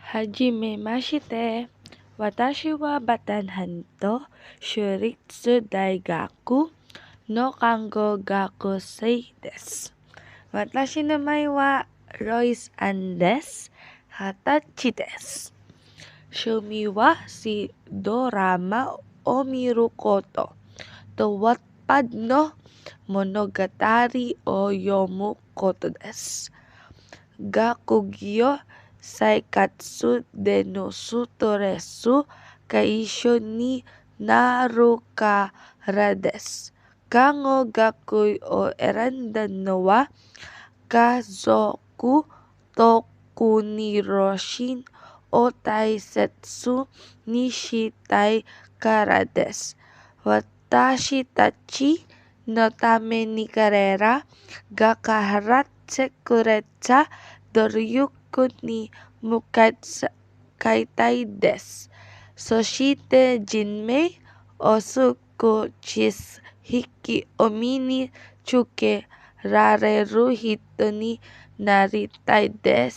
はじめまして。私はバタンハンと州立大学の看護学生です。私の名前はロイス・アンです。20歳です。趣味はドラマを見ること、とワッパッの物語を読むことです。学業生活でのストレスが一緒になるからです。看護学を選んだのは家族と国両親を大切にしたいからです。私たちのために彼らが変ってくれた努力に向かいたいです。そして人命を少し引きを身につけられる人になりたいです。